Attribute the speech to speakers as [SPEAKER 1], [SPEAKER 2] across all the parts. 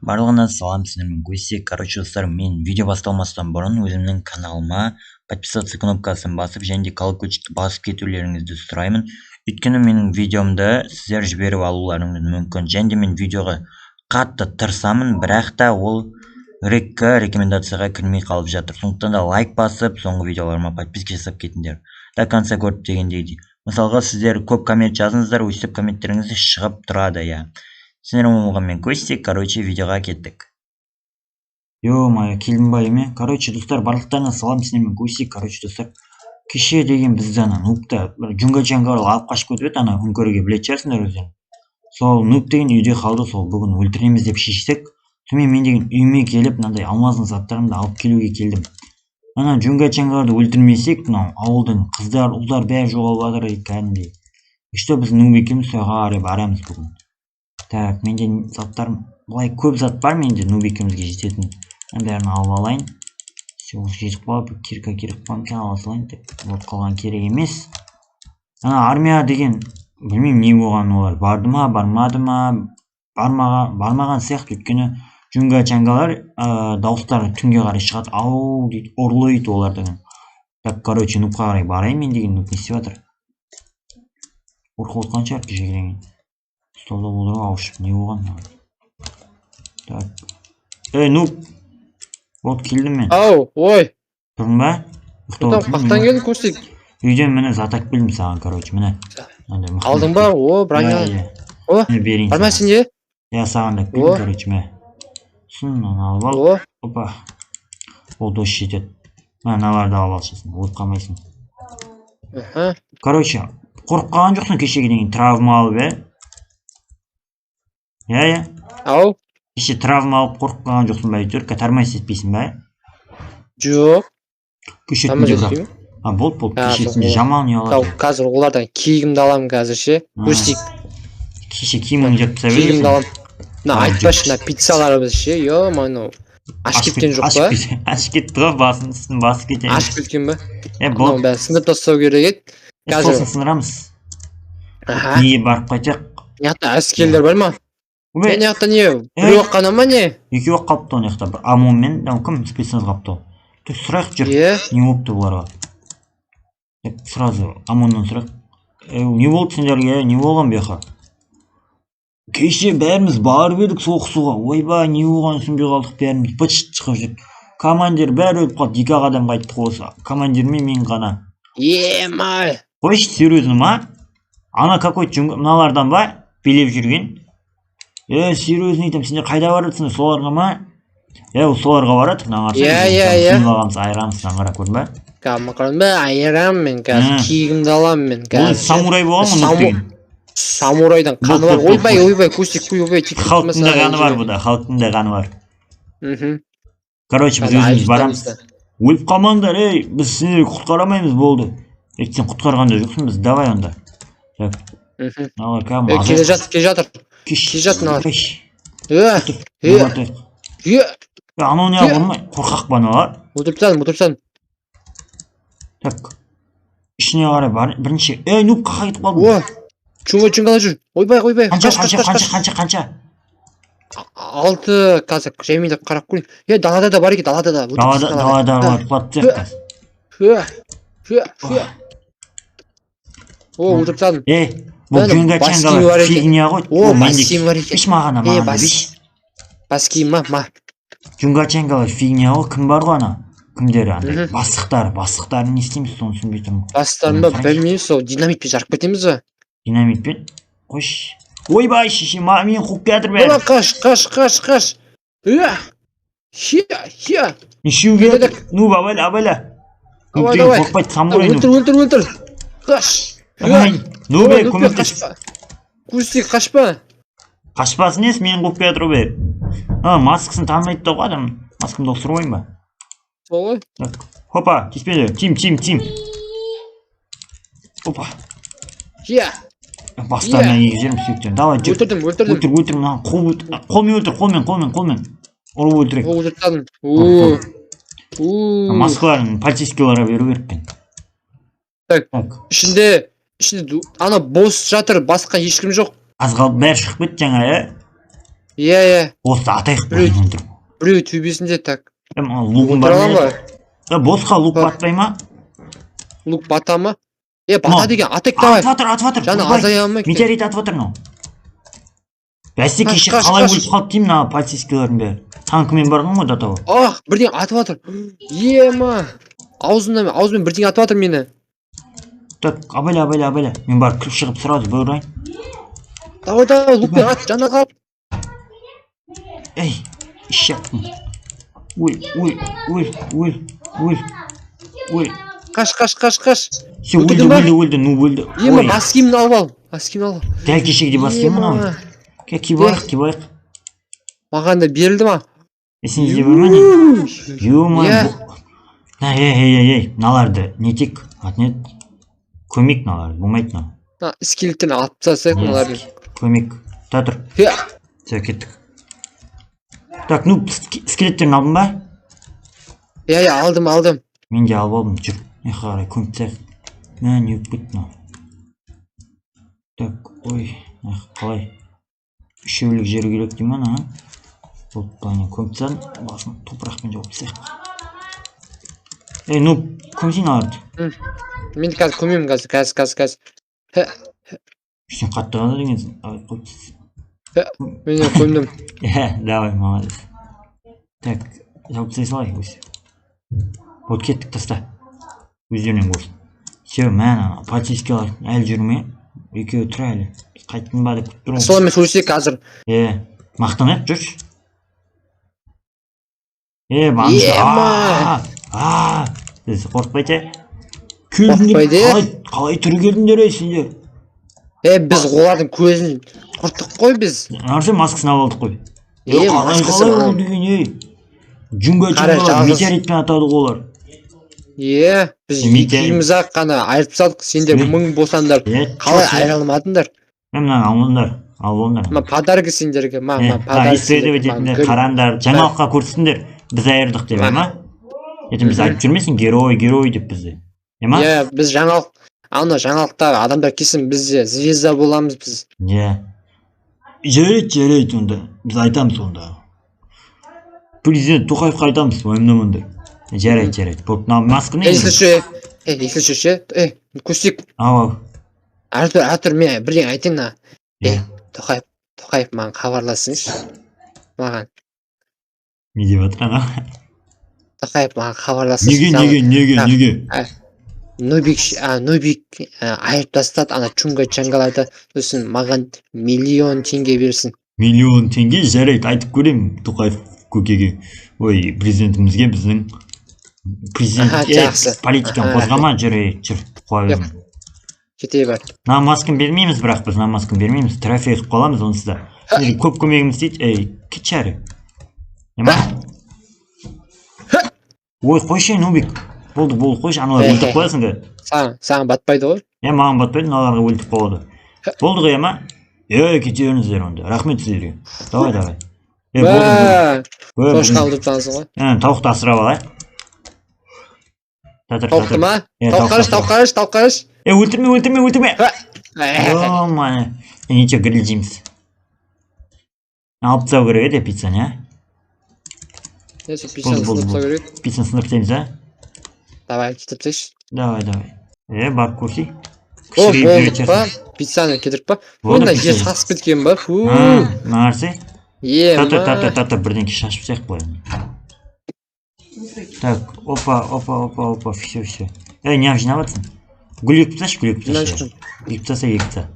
[SPEAKER 1] Барлығына салам, сіздермен көсек. Короче, достар, мен видео басталмастан бұрын өзімнің каналыма подписаться кнопкасын басып, және де колокольчикті басып кетулеріңізді сұраймын. Өйткені менің видеомды сіздер жіберіп алуларыңыз мүмкін. Және де мен видеоға қатты тырысамын, бірақ та ол рекомендацияға кірмей қалып жатыр. Сондықтан да лайк басып, соңғы видеоларыма подписка жасап кетіңдер. До конца көріп дегендей. Мысалға, сіздер көп коммент жазыңыздар, өйстіп комменттеріңізді шығып тұрады, я. Сіздермен болған мен көстек, короче, видеоға кеттік. Ё-моё, келдім ба еме? Короче, достар, барлықтарына салам, сіздермен көстек. Короче, достар, кеше деген бізді ана нубта Джунгачангар алып қашып кетіп еді, ана үңгірге білетін шығарсыңдар өздерің. Сол нуб деген үйде қалды, сол бүгін өлтіреміз деп шештік. Сонымен мен деген үйіме келіп, мынандай алмаздың заттарымды алып келуге келдім. Ана Джунгачангарды өлтірмесек, мынау ауылдың қыздар, ұлдар бәрі жоғалып жатыр кәдімгідей. Что біз нуб екеуміз сояға қарай барамыз бүгін. Так, менде заттарым, былай көп зат бар менде нуб екеумізге жететін. Бәрін алып алайын. Все, жетіп қалып, кирка керек болған ала салайын деп. Вот қалған керек емес. Ана армия деген, білмеймін не болған олар. Барды ма, бармады ма, бармаған сияқты. Өйткені Джунгачангалар дауыстары түнге қарай шығады. Ау дейді, ұрлайды олар деген. Так, короче, нубқа қарай барайын мен деген нуб не істеп жатыр. Қорқып отқан шығар кеше келген. Столда болды ғой, ауышып не болған? Так. Нуб. Вот келдім мен.
[SPEAKER 2] Ау, ой.
[SPEAKER 1] Тұрдың ба?
[SPEAKER 2] Қақтан келдің көстек?
[SPEAKER 1] Үйден міне затак білдім саған, короче, міне.
[SPEAKER 2] Алдың ба? О, броня. О, барма сенде?
[SPEAKER 1] Я саған да білдім, короче, міне. Сұн, алып ал. Опа. Ол дос жетеді. Мыналарды алып алшысын, от қалмайсың. Короче, қорқып қалған жоқсың кешеге деген травма алып, Я.
[SPEAKER 2] Ау.
[SPEAKER 1] Кеше травма алып қорқып қалған жоқсың ба, әйтеуір, катармайс етпейсің ба?
[SPEAKER 2] Жоқ.
[SPEAKER 1] Кеше түнде бірақ. Болды. Кешесінде жаман не алады.
[SPEAKER 2] Қазір олардан киігімді аламын қазір ше. Көстек.
[SPEAKER 1] Кеше киіміңді жеп тастап
[SPEAKER 2] едім. Киігімді аламын. Айтпашы, пиццаларымыз ше. Йо-моё. Ашып кеткен жоқ па?
[SPEAKER 1] Ашып кетті ғой, басын басып кетеміз.
[SPEAKER 2] Ашып кеткен ба?
[SPEAKER 1] Болды.
[SPEAKER 2] Бәрі сындырып тастау керек еді.
[SPEAKER 1] Сосын сындырамыз. Неге барып қайтақ?
[SPEAKER 2] Неғатта әскерлер бар ма? Мен неғатта не? Біреу қана ма не?
[SPEAKER 1] Екеу қапты ол неғатта. ОМОНмен, кім спецназ қапты. Түк сұрайық жүр. Не болыпты бұларға? Сразу ОМОНнан сұрайық. Не болды сендерге? Не болған беқа? Кеше бәріміз барып едік соғысуға. Ойбай, не болған түсінбей қалдық, бәріміз быт-шыт шығып жүріп. Командир бәрі өліп қалды, 2 адам қайттық осы. Командир мен ғана.
[SPEAKER 2] Емай.
[SPEAKER 1] Қойшы, серьезно ма? Ана какой-то мыналардан ба? Билеп жүрген. Серьезно айтам, сендер қайда баратсыңдар, соларға ма? Соларға баратық, наңарса. Сыйлағамыз, айырамыз, наңара көрдің ба?
[SPEAKER 2] Қамықырын ба, айырам мен қазір, киігімді алам мен қазір.
[SPEAKER 1] Ол самурай болған мұны деген.
[SPEAKER 2] Самурайдан қаны бар. Ойбай, көстек, ойбай.
[SPEAKER 1] Халықтың да қаны бар бұда, халықтың да қаны бар. Короче, біз өзіміз барамыз. Өліп қалмаңдар, біз сендерді құтқарамаймыз, болды. Сен құтқарғанда жоқсың, біз давай онда.
[SPEAKER 2] Келе жатыр.
[SPEAKER 1] Анау не болмай, қорқақ ба аналар?
[SPEAKER 2] Отырып.
[SPEAKER 1] Так, ішіне қарай бірінші. Нуб қақа кетіп қалдым.
[SPEAKER 2] Чунгала жүр. Ойбай.
[SPEAKER 1] Қанша?
[SPEAKER 2] 6 қазір жаймен деп қарап көрейін. Далада да бар екен, далада да.
[SPEAKER 1] Далада бар, платцек қазір.
[SPEAKER 2] Отырып тадым.
[SPEAKER 1] Бұл Джунгачангалар фигня ғой.
[SPEAKER 2] Баскиім бар екен.
[SPEAKER 1] Биш мағана, биш.
[SPEAKER 2] Баскиім ма?
[SPEAKER 1] Джунгачангалар фигня ғой, кім бар ғой ана? Кімдері андай? Бастықтары не істейміз, соны түсінбей тұрмын.
[SPEAKER 2] Бастықтарын ба, білмейміз, сол динамитпен жарып кетеміз ба?
[SPEAKER 1] Динамитпен? Қойш. Ойбай, шеше, мен қуып кетір бәрі.
[SPEAKER 2] Қаш.
[SPEAKER 1] Нешеу келдік? Нуб, абайла. Давай. Қорқпайды, самурай нуб.
[SPEAKER 2] Өлтір. Қаш.
[SPEAKER 1] Нуб, көмектес.
[SPEAKER 2] Көстек, қашпа.
[SPEAKER 1] Қашпасын ес, мен қуып кетір бе. Маскасын танымайды да ғой адам. Маскамды оқсыр ойын ба?
[SPEAKER 2] Солай.
[SPEAKER 1] Хопа, кеспеді. Тим. Опа. Бастарына егізерім сүйектерін. Давай, жүр.
[SPEAKER 2] Өлтірдім.
[SPEAKER 1] Қолмен өлтір, қолмен. Ұрып өлтірек.
[SPEAKER 2] Өлтірдім.
[SPEAKER 1] Маскаларын полицейскиларға беру керекпен.
[SPEAKER 2] Так, ішінде ана бос жатыр, басқа ешкім жоқ.
[SPEAKER 1] Аз қалып бәрі шығып кетті жаңа,
[SPEAKER 2] Иә.
[SPEAKER 1] Осы атайық
[SPEAKER 2] Біреу-
[SPEAKER 1] болайын тұрып.
[SPEAKER 2] Біреу төбесінде так.
[SPEAKER 1] Лугым бар
[SPEAKER 2] Отырған
[SPEAKER 1] ма?
[SPEAKER 2] ба?
[SPEAKER 1] Босқа лук
[SPEAKER 2] Бар.
[SPEAKER 1] батпай ма?
[SPEAKER 2] Лук бата ма? Бата деген атак давай.
[SPEAKER 1] Атып.
[SPEAKER 2] Жаны азая алмай.
[SPEAKER 1] Метеорит атып жатыр мынау. Бәсе кеше
[SPEAKER 2] Қаш,
[SPEAKER 1] қалай
[SPEAKER 2] қаш.
[SPEAKER 1] өліп қалды деймін мына полицейскийлердің бәрі. Танкымен барған ғой до того.
[SPEAKER 2] Бірдеңе атып жатыр. Ема. Аузымен бірдеңе атып жатыр мені.
[SPEAKER 1] Так, абайла. Мен барып кіріп шығып сразу бұрайын.
[SPEAKER 2] Давай, лукпен ат, жана қалып.
[SPEAKER 1] Ей, ішяттым. Ой.
[SPEAKER 2] Қаш.
[SPEAKER 1] Все,
[SPEAKER 2] Өлтірдің ба?
[SPEAKER 1] өлді, өлді.
[SPEAKER 2] Ема, бас киімін алып ал.
[SPEAKER 1] Дәл кешегідей бас киім мынау. Кибайық.
[SPEAKER 2] Маған да берілді ма?
[SPEAKER 1] Есіңізде бар ма не? Ё-ма. Ей, мыналарды нетек, атнет. Көмек мыналарды, болмайды мынау.
[SPEAKER 2] Скелеттен алып тастасақ мыналарды.
[SPEAKER 1] Көмек. Та тұр. Все, кеттік. Так, скелеттерін алдың ба?
[SPEAKER 2] Алдым.
[SPEAKER 1] Мен де алып алдым, жүр. Қарай, көмек таяқ. Не өп кетті мынау. Так, ой, қалай. Үшеулік жер керек дей ма, Болтпайын, көмек таян, басын топырақпен жауып таяқ. Көмсейін аларды.
[SPEAKER 2] Мен қазір көмеймін қазір.
[SPEAKER 1] Сен қатты ғана дегенсің. Қойсыз.
[SPEAKER 2] Мен көмдім.
[SPEAKER 1] Давай, молодец. Так, жауып тастай салайық өз. Вот кеттік таста. Өздерінен көрсін. Все, мән, полицейскийлер әлі жүр ме? Екеуі тұр әлі. Қайттың ба деп күтіп тұрмын.
[SPEAKER 2] Солармен сөйлесек қазір.
[SPEAKER 1] Мақтанайық, жүрші. Біз қорқпайды. Қалай түрі келдіңдер сендер?
[SPEAKER 2] Біз олардың көзін құрттық қой біз.
[SPEAKER 1] Нарсы маскасын алып алдық қой. Қалай ол деген, Жүнге метеоритпен атады олар.
[SPEAKER 2] Біз екеуміз ақ қана айырып салдық, сендер 1000 болсаңдар, қалай айыра алмадыңдар?
[SPEAKER 1] Мына алыңдар.
[SPEAKER 2] Подарка сендерге,
[SPEAKER 1] подарка. Қарандар, жаңалыққа көрсіңдер, біз айырдық деп, біз айтып жүрмесін, герой деп бізді.
[SPEAKER 2] Біз жаңалықтағы адамдар келсін, біз звезда боламыз біз.
[SPEAKER 1] Жарайды онда, біз айтамыз онда. Президент Тоқаевқа айтамыз, ойымнамынды. Жарайды. Масканы
[SPEAKER 2] Есілші, көстек. Әртүр, мен бірден айтайын. Тоқаев маған хабарласыңыз. Маған.
[SPEAKER 1] Не деп жатыр ана?
[SPEAKER 2] Тоқаев маған хабарласыңыз.
[SPEAKER 1] Неге?
[SPEAKER 2] Нобик айырып тастады, ана Чунга Чангалайды, сосын маған 1 000 000 теңге берсін.
[SPEAKER 1] 1 000 000 теңге? Жарайды, айтып көрем Тоқаев көкеге. Ой, президентімізге біздің политиканы қозғама, жүр, қоя бермін.
[SPEAKER 2] Кете бар.
[SPEAKER 1] Маскын бермейміз, бірақ біз маскын бермейміз, трофей қып қаламыз онсыз да. Көп көмегіміз дейді, кетші әрі. Ой, қойшы, Нубик. Болды, қойшы, аналар өлтіп қоясың да.
[SPEAKER 2] Саған батпайды ғой?
[SPEAKER 1] Маған батпайды, аналарға өлтіп қояды. Болды ғой, кете беріңіздер онда, рахмет сіздерге. Давай.
[SPEAKER 2] Қошқа алдып тұрсың ғой?
[SPEAKER 1] Тауықты асырап алайық.
[SPEAKER 2] Тауықты ма? Тауық қарыш.
[SPEAKER 1] Өлтірме. О-май. Ничего, грилдейміз. Алып тастау керек еді пиццаны,
[SPEAKER 2] Пиццаны сындырып тастау керек.
[SPEAKER 1] Пиццаны сындырып тастаймыз,
[SPEAKER 2] Давай, кетіп тастайшы.
[SPEAKER 1] Давай. Барып көрсей.
[SPEAKER 2] Болдық па? Пиццаны кетіріп па? Онда жер сасып кеткен ба?
[SPEAKER 1] Нарсы? Тата, бірденке шашып сияқты қойын. Так, опа, все. Не жинап атсың? Гүл екіп тасташы. Екіп тастаса.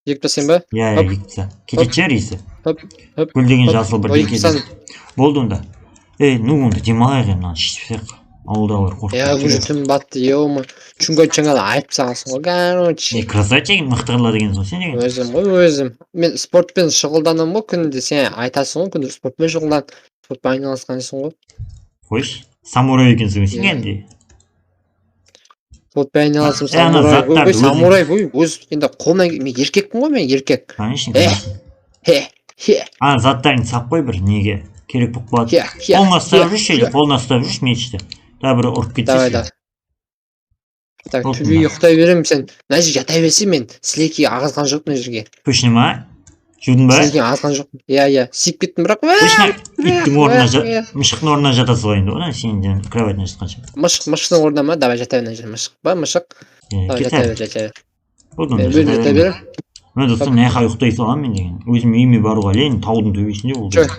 [SPEAKER 2] Екіп тастайын ба?
[SPEAKER 1] Екіп тастаса. Кетет жер есі. Гүл деген жасыл бірденке. Болды онда. Онда демалайық емнан шешіпсек. Ауылдағылар қорқып.
[SPEAKER 2] Күжітім батты, Чунга Чангала айып сағасың ғой, короче.
[SPEAKER 1] Красавчик, мықтығыла деген соң сен деген?
[SPEAKER 2] Өзім. Мен спортпен шұғылданам ғой, күнде сен айтасың ғой, күнде спортпен шұғылдан. Спортпен айналысқансың ғой.
[SPEAKER 1] Қойш, самурай екенсің сен кәнде?
[SPEAKER 2] Спортпен айналасым самурай. Өз, енді қолынан, мен еркекпін ғой, мен еркек.
[SPEAKER 1] Заттарың сап қой бір, неге? Керек бұқ болады. Қолына ұстап жүрші мешітті. Да бір ұрып кетсеші.
[SPEAKER 2] Так, түбе ұқтай берем, сен. Мына жер жата берсе мен сілекей ағызған жоқ мына жерге.
[SPEAKER 1] Көшіне ма? Жудың ба?
[SPEAKER 2] Сізге азған жоқ. Иә, сиіп кеттім бірақ.
[SPEAKER 1] Иттің орнына мышықтың орнына жата салайын да, сен кроватьна жатқанша.
[SPEAKER 2] Мышықтың орнына ма? Давай жата бер. Мышық па, мышық. Давай жата бер. Бөліп жата бер.
[SPEAKER 1] Мен достым, мына жаққа ұйықтай саламын мен деген. Өзім үйіме баруға лейін, таудың төбесінде болды.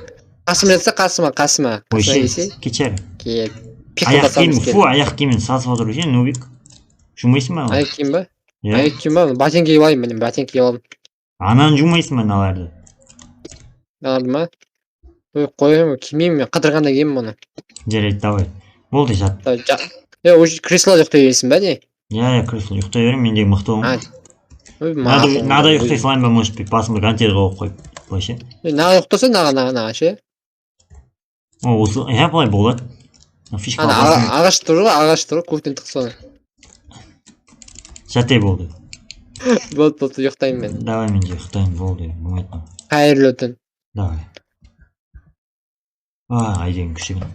[SPEAKER 2] Қасыма жатса, қасыма.
[SPEAKER 1] Ойше, кетер.
[SPEAKER 2] Кел.
[SPEAKER 1] Аяқ киімін сасып отыр сен, Нубик. Жумайсың ба?
[SPEAKER 2] Аяқ киім ба? Аяқ киім ба? Ботинка киіп алайын мен, ботинка киіп аламын.
[SPEAKER 1] Ананы жумайсың ба аналарды?
[SPEAKER 2] Алды ма? Қойым, кимеймін мен, қыдырғанда киемін оны.
[SPEAKER 1] Жарайды, давай. Болды, жат.
[SPEAKER 2] Уже креслода ұйықтай бересің ба не?
[SPEAKER 1] Иә, кресло ұйықтай берем, мендегі мықты болмын. Нада ұйықтай салайын ба, может быть, басымды гантельға қойып қойып. Былайша.
[SPEAKER 2] Наға ұйықтаса, наға ше.
[SPEAKER 1] Осы, иә, былай болады.
[SPEAKER 2] Ағаш тұр ғой, көктен тықсы оны.
[SPEAKER 1] Жате болды.
[SPEAKER 2] Болды, ұйықтаймын мен.
[SPEAKER 1] Давай мен де ұйықтаймын, болды, болмайтын.
[SPEAKER 2] Қайырлы түн.
[SPEAKER 1] Давай. Айден күшігін.